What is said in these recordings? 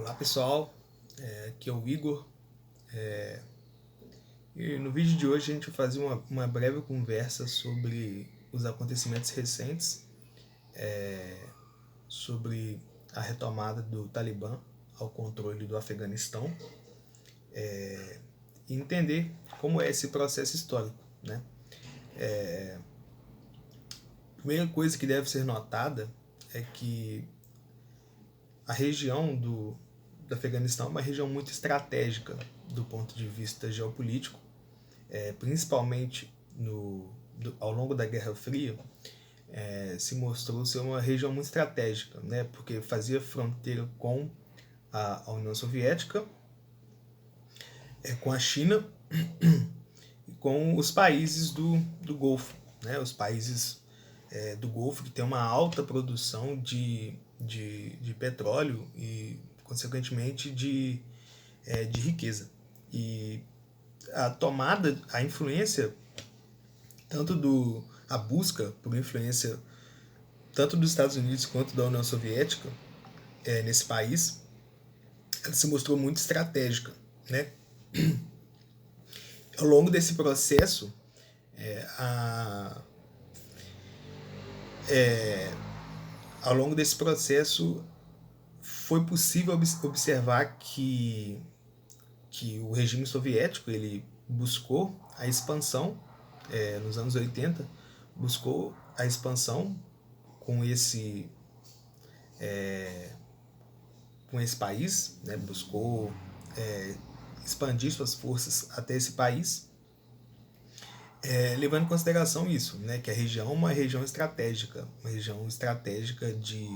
Olá pessoal, aqui é o Igor, e no vídeo de hoje a gente vai fazer uma breve conversa sobre os acontecimentos recentes, sobre a retomada do Talibã ao controle do Afeganistão e entender como é esse processo histórico, né? A primeira coisa que deve ser notada é que a região do Afeganistão é uma região muito estratégica do ponto de vista geopolítico, principalmente ao longo da Guerra Fria, se mostrou ser uma região muito estratégica, né, porque fazia fronteira com a União Soviética, com a China e com os países do Golfo, né, os países do Golfo que tem uma alta produção de petróleo e, consequentemente, de riqueza. E a influência, a busca por influência tanto dos Estados Unidos quanto da União Soviética nesse país, ela se mostrou muito estratégica, né? Ao longo desse processo, é, a, ao longo desse processo foi possível observar que o regime soviético ele buscou a expansão nos anos 80, buscou a expansão com esse país, né? Buscou expandir suas forças até esse país, levando em consideração isso, né? Que a região é uma região estratégica de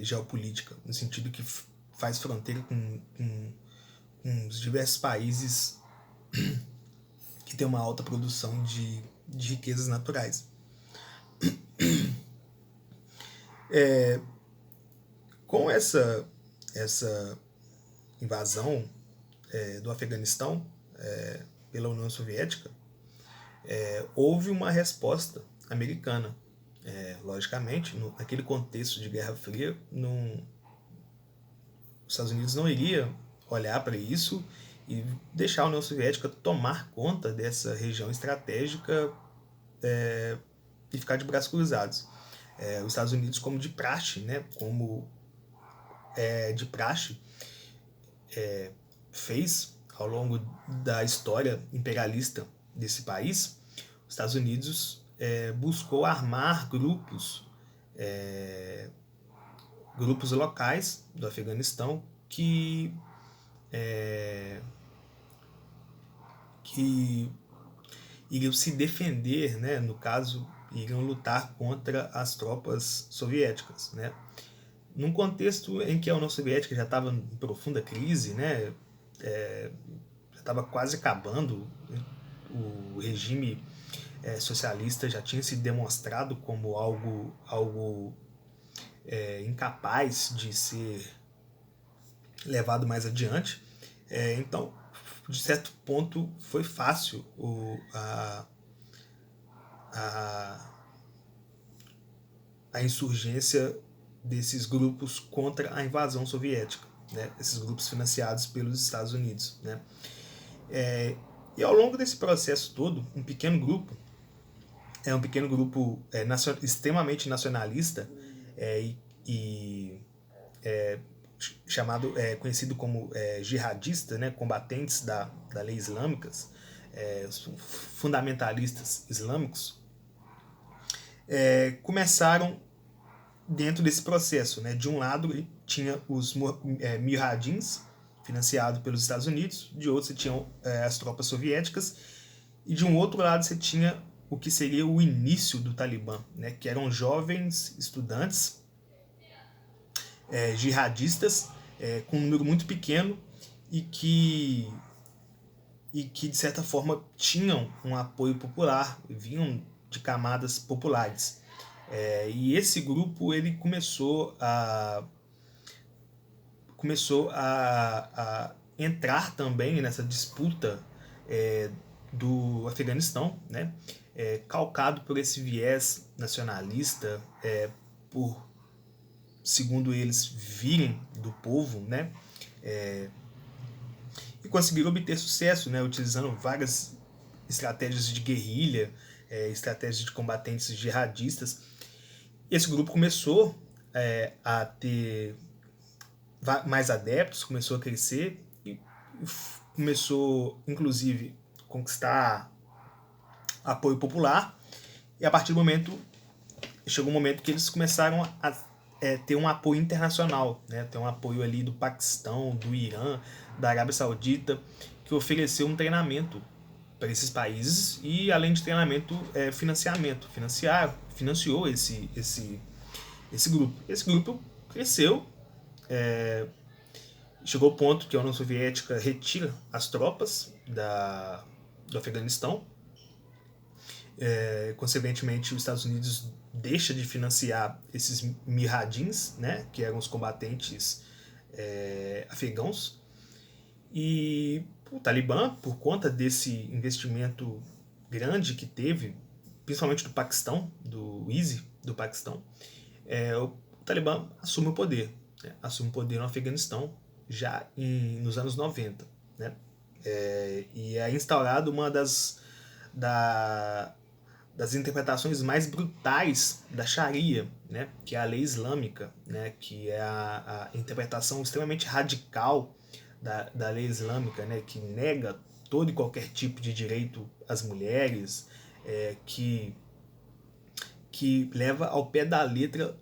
geopolítica, no sentido que faz fronteira com os diversos países que tem uma alta produção de riquezas naturais. Com essa invasão do Afeganistão pela União Soviética, houve uma resposta americana. Logicamente, naquele contexto de Guerra Fria, os Estados Unidos não iria olhar para isso e deixar a União Soviética tomar conta dessa região estratégica e ficar de braços cruzados. Os Estados Unidos, como de praxe, né, fez ao longo da história imperialista desse país, os Estados Unidos buscou armar grupos locais do Afeganistão que iriam se defender, né? No caso, iriam lutar contra as tropas soviéticas, né? Num contexto em que a União Soviética já estava em profunda crise, né? Já estava quase acabando, o regime socialista já tinha se demonstrado como algo incapaz de ser levado mais adiante. Então, de certo ponto, foi fácil a insurgência desses grupos contra a invasão soviética, né? Esses grupos financiados pelos Estados Unidos, né? E ao longo desse processo todo, um pequeno grupo extremamente nacionalista conhecido como jihadista, né, combatentes da lei islâmicas, os fundamentalistas islâmicos, começaram dentro desse processo, né? De um lado tinha os Mujahidins, financiados pelos Estados Unidos, de outro você tinha as tropas soviéticas, e de um outro lado você tinha o que seria o início do Talibã, né? Que eram jovens estudantes jihadistas com um número muito pequeno e que de certa forma tinham um apoio popular, vinham de camadas populares. E esse grupo ele começou a entrar também nessa disputa do Afeganistão, né? Calcado por esse viés nacionalista, por, segundo eles, virem do povo, né? E conseguiram obter sucesso, né? Utilizando várias estratégias de guerrilha, estratégias de combatentes jihadistas. Esse grupo começou a ter mais adeptos, começou a crescer e começou, inclusive, a conquistar apoio popular. E a partir do momento, chegou um momento que eles começaram a ter um apoio internacional, né? Ter um apoio ali do Paquistão, do Irã, da Arábia Saudita, que ofereceu um treinamento para esses países e, além de treinamento, financiou esse grupo. Esse grupo cresceu, chegou ao ponto que a União Soviética retira as tropas do Afeganistão. Consequentemente, os Estados Unidos deixa de financiar esses Mujahidins, né, que eram os combatentes afegãos. E o Talibã, por conta desse investimento grande que teve, principalmente do Paquistão, do ISI do Paquistão, o Talibã assume o poder. Né, assume o poder no Afeganistão já nos anos 90. Né, e é instaurado uma das interpretações mais brutais da Sharia, né, que é a lei islâmica, né, que é a interpretação extremamente radical da lei islâmica, né, que nega todo e qualquer tipo de direito às mulheres, que leva ao pé da letra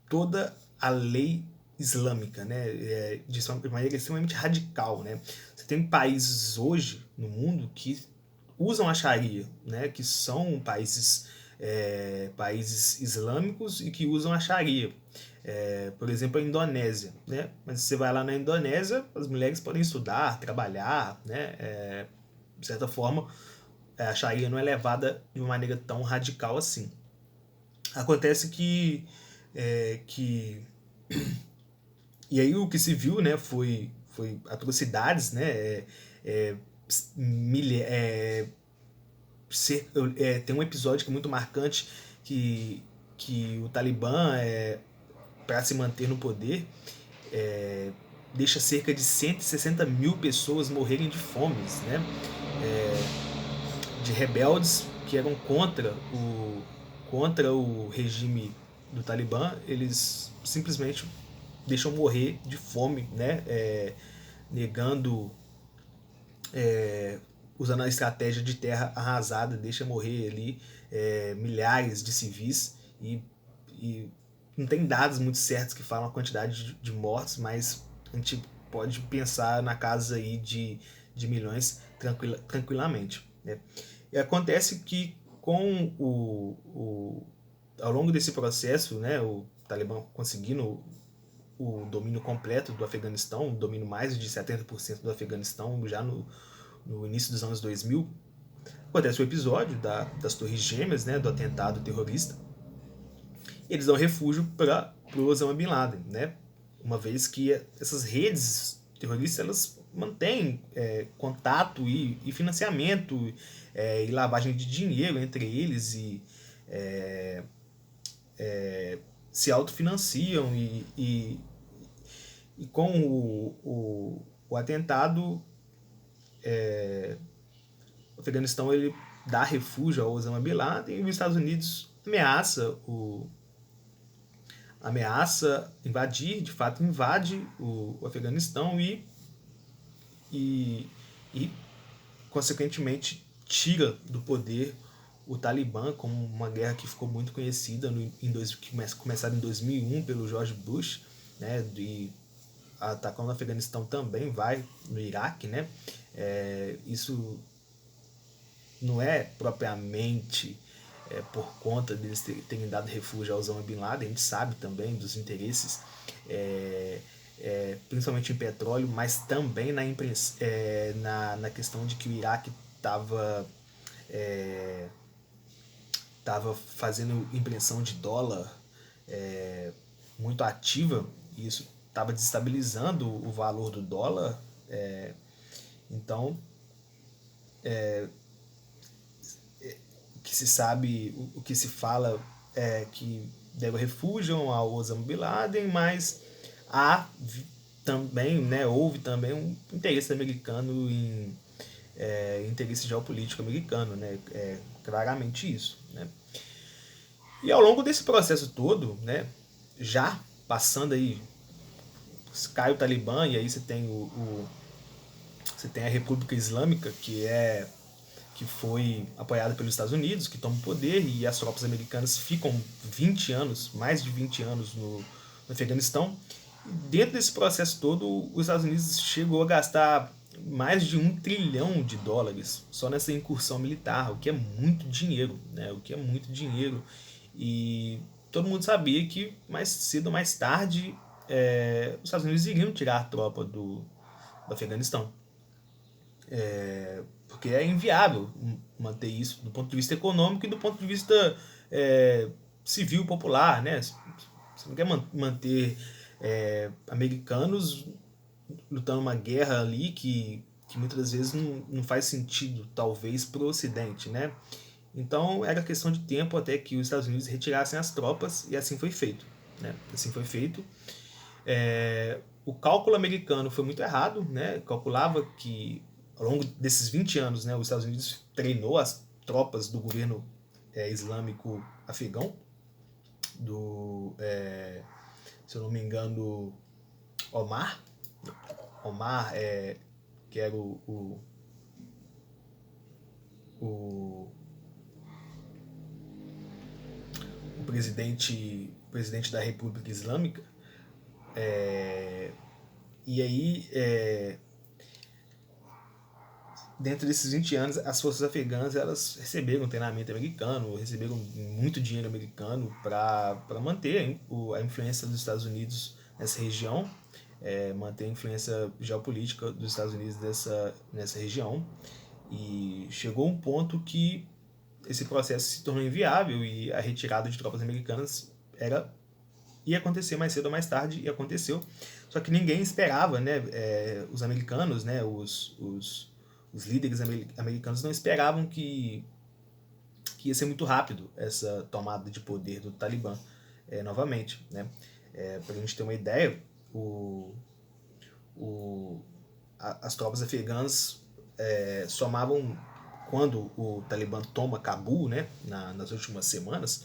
toda a lei islâmica, né, de maneira extremamente radical. Né. Você tem países hoje no mundo que usam a Sharia, né, que são países islâmicos e que usam a Sharia. Por exemplo, a Indonésia. Né? Mas você vai lá na Indonésia, as mulheres podem estudar, trabalhar. Né? De certa forma, a Sharia não é levada de uma maneira tão radical assim. Acontece que e aí o que se viu, né, foi atrocidades, né, tem um episódio que é muito marcante que o Talibã, para se manter no poder, deixa cerca de 160 mil pessoas morrerem de fome, né? De rebeldes que eram contra o regime do Talibã, eles simplesmente deixam morrer de fome, né? Negando, usando a estratégia de terra arrasada, deixa morrer ali milhares de civis e não tem dados muito certos que falam a quantidade de mortes, mas a gente pode pensar na casa aí de milhões tranquilamente. Né? E acontece que ao longo desse processo, né, o Talibã conseguindo o domínio completo do Afeganistão, o domínio mais de 70% do Afeganistão já no início dos anos 2000, acontece o episódio das Torres Gêmeas, né, do atentado terrorista. Eles dão refúgio para o Osama Bin Laden, né? Uma vez que essas redes terroristas elas mantêm contato e financiamento e lavagem de dinheiro entre eles e se autofinanciam e com o atentado o Afeganistão ele dá refúgio ao Osama Bin Laden e os Estados Unidos ameaça invadir, de fato invade o Afeganistão e consequentemente tira do poder o Talibã, como uma guerra que ficou muito conhecida começada em 2001 pelo George Bush, né, e atacando o Afeganistão também vai no Iraque, né? Isso não é propriamente por conta deles terem dado refúgio ao Osama Bin Laden, a gente sabe também dos interesses, principalmente em petróleo, mas também na questão de que o Iraque estava fazendo impressão de dólar muito ativa, e isso estava desestabilizando o valor do dólar. Então, o que se sabe, o que se fala é que deram refúgio ao Osama Bin Laden, mas também, né, houve também um interesse americano em interesse geopolítico americano, né, claramente isso, né. E ao longo desse processo todo, né, já passando aí, cai o Talibã e aí você tem você tem a República Islâmica, que foi apoiada pelos Estados Unidos, que toma o poder, e as tropas americanas ficam 20 anos, mais de 20 anos no Afeganistão. E dentro desse processo todo, os Estados Unidos chegou a gastar mais de US$ 1 trilhão só nessa incursão militar, o que é muito dinheiro, né? O que é muito dinheiro. E todo mundo sabia que mais cedo ou mais tarde os Estados Unidos iriam tirar a tropa do Afeganistão. Porque é inviável manter isso do ponto de vista econômico e do ponto de vista civil popular, né? Você não quer manter americanos lutando uma guerra ali que muitas das vezes não faz sentido, talvez, para o Ocidente, né? Então era questão de tempo até que os Estados Unidos retirassem as tropas e assim foi feito, né? Assim foi feito. O cálculo americano foi muito errado, né? Calculava que ao longo desses 20 anos, né, os Estados Unidos treinou as tropas do governo islâmico afegão, se eu não me engano, Omar, Omar que era o, presidente da República Islâmica. E aí, dentro desses 20 anos, as forças afegãs elas receberam treinamento americano, receberam muito dinheiro americano para manter a influência dos Estados Unidos nessa região, manter a influência geopolítica dos Estados Unidos nessa região. E chegou um ponto que esse processo se tornou inviável e a retirada de tropas americanas ia acontecer mais cedo ou mais tarde, e aconteceu. Só que ninguém esperava, né? Os americanos, né? Os líderes americanos não esperavam que ia ser muito rápido essa tomada de poder do Talibã novamente, né? Para a gente ter uma ideia, as tropas afegãs somavam, quando o Talibã toma Cabul, né, nas últimas semanas,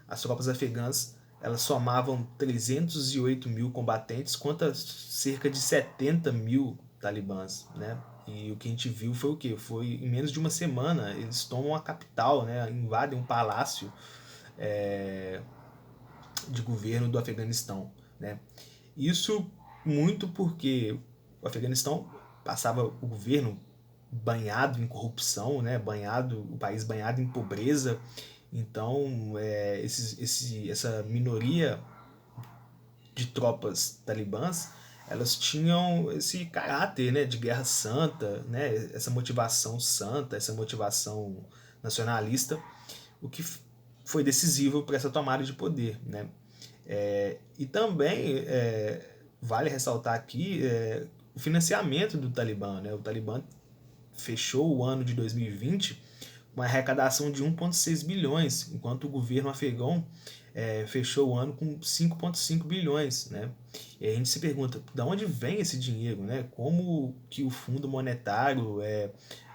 as tropas afegãs elas somavam 308 mil combatentes contra cerca de 70 mil talibãs, né? E o que a gente viu foi o quê? Foi em menos de uma semana eles tomam a capital, né? Invadem um palácio de governo do Afeganistão, né? Isso muito porque o Afeganistão passava o governo banhado em corrupção, né? O país banhado em pobreza. Então, essa minoria de tropas talibãs, elas tinham esse caráter, né, de guerra santa, né, essa motivação santa, essa motivação nacionalista, o que foi decisivo para essa tomada de poder, né. E também vale ressaltar aqui o financiamento do Talibã, né. O Talibã fechou o ano de 2020 com uma arrecadação de 1,6 bilhões, enquanto o governo afegão fechou o ano com 5,5 bilhões, né? E a gente se pergunta, de onde vem esse dinheiro, né? Como que o Fundo Monetário,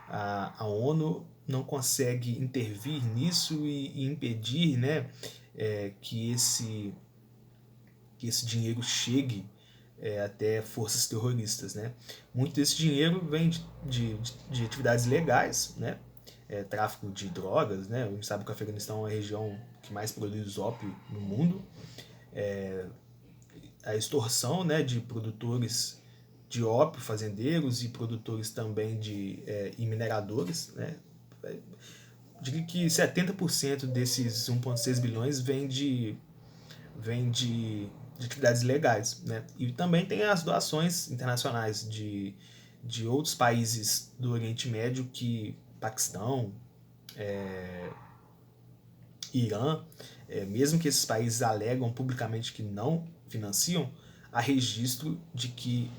a ONU não consegue intervir nisso e impedir, né, que esse dinheiro chegue até forças terroristas, né? Muito desse dinheiro vem de atividades legais, né? Tráfico de drogas, né? A gente sabe que o Afeganistão é a região que mais produz ópio no mundo. A extorsão, né, de produtores de ópio, fazendeiros e produtores também e mineradores, né? Diria que 70% desses 1,6 bilhões vem de atividades legais, né? E também tem as doações internacionais de outros países do Oriente Médio, que Paquistão, Irã, mesmo que esses países alegam publicamente que não financiam, há registro de que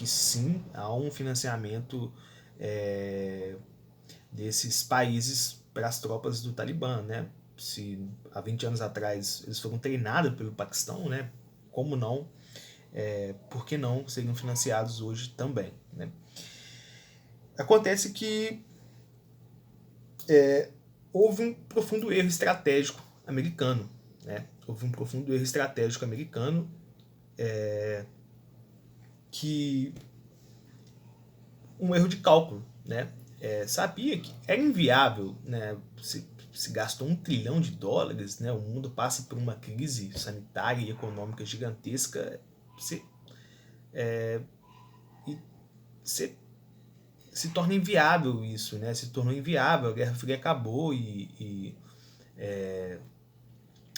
sim, há um financiamento desses países para as tropas do Talibã, né? Se há 20 anos atrás eles foram treinados pelo Paquistão, né? Como não por que não seriam financiados hoje também, né? Acontece que houve um profundo erro estratégico americano, né? Houve um profundo erro estratégico americano que um erro de cálculo, né? Sabia que era inviável, né? Se gastou $1 trilhão, né? O mundo passa por uma crise sanitária e econômica gigantesca, se torna inviável isso, né? Se tornou inviável, a Guerra Fria acabou e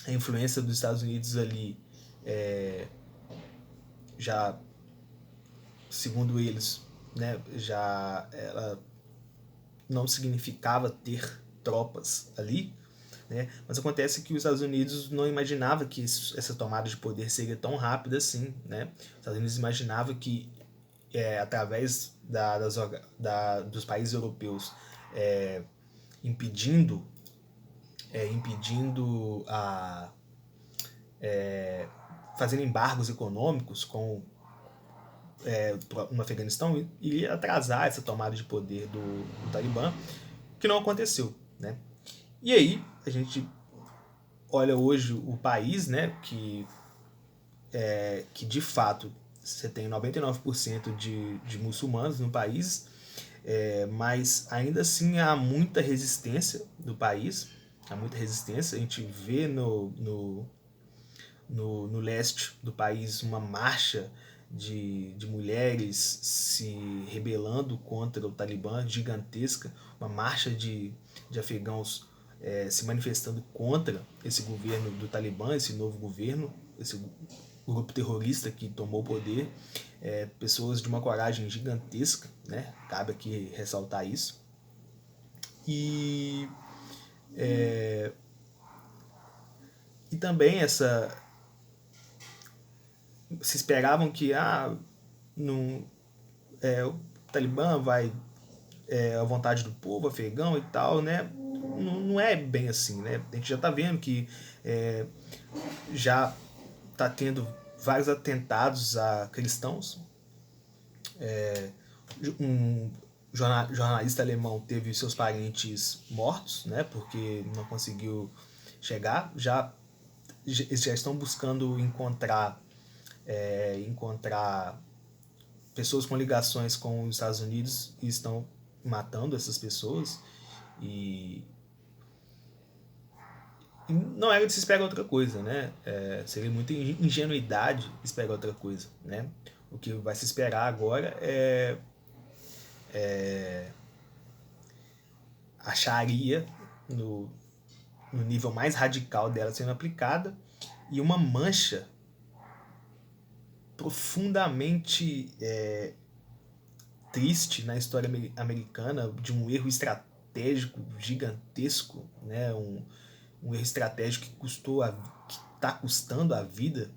a influência dos Estados Unidos ali já, segundo eles, né, já ela não significava ter tropas ali, né? Mas acontece que os Estados Unidos não imaginava que essa tomada de poder seria tão rápida assim, né? Os Estados Unidos imaginava que através dos países europeus impedindo fazendo embargos econômicos no Afeganistão, iria atrasar essa tomada de poder do Talibã, que não aconteceu, né? E aí a gente olha hoje o país, né, que de fato você tem 99% de muçulmanos no país, mas ainda assim há muita resistência do país, há muita resistência. A gente vê no leste do país uma marcha de mulheres se rebelando contra o Talibã gigantesca, uma marcha de afegãos se manifestando contra esse governo do Talibã, esse novo governo, esse grupo terrorista que tomou o poder, pessoas de uma coragem gigantesca, né? Cabe aqui ressaltar isso. E também se esperavam que o Talibã vai à vontade do povo afegão e tal, né? Não é bem assim, né? A gente já está vendo que já está tendo vários atentados a cristãos. Um jornalista alemão teve seus parentes mortos, né? Porque não conseguiu chegar. Eles já estão buscando encontrar pessoas com ligações com os Estados Unidos e estão matando essas pessoas. E não era de se esperar outra coisa, né? Seria muita ingenuidade esperar outra coisa, né? O que vai se esperar agora é a Sharia no nível mais radical dela sendo aplicada, e uma mancha profundamente triste na história americana de um erro estratégico gigantesco, né? Um erro estratégico que está custando a vida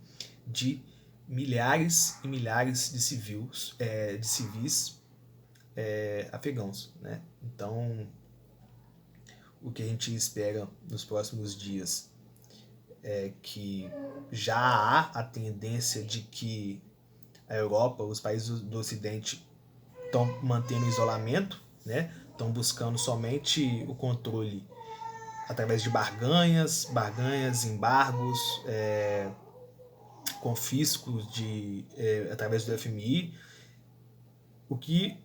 de milhares e milhares de civis afegãos, né? Então, o que a gente espera nos próximos dias é que já há a tendência de que a Europa, os países do Ocidente, estão mantendo o isolamento, né? Estão buscando somente o controle através de barganhas, embargos, confiscos através do FMI. O que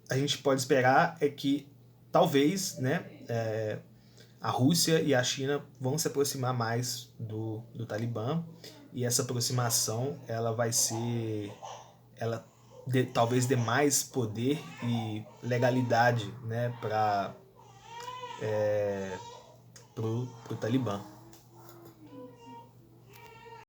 a gente pode esperar é que talvez, né, a Rússia e a China vão se aproximar mais do Talibã, e essa aproximação ela vai ser, talvez dê mais poder e legalidade, né, para o Talibã.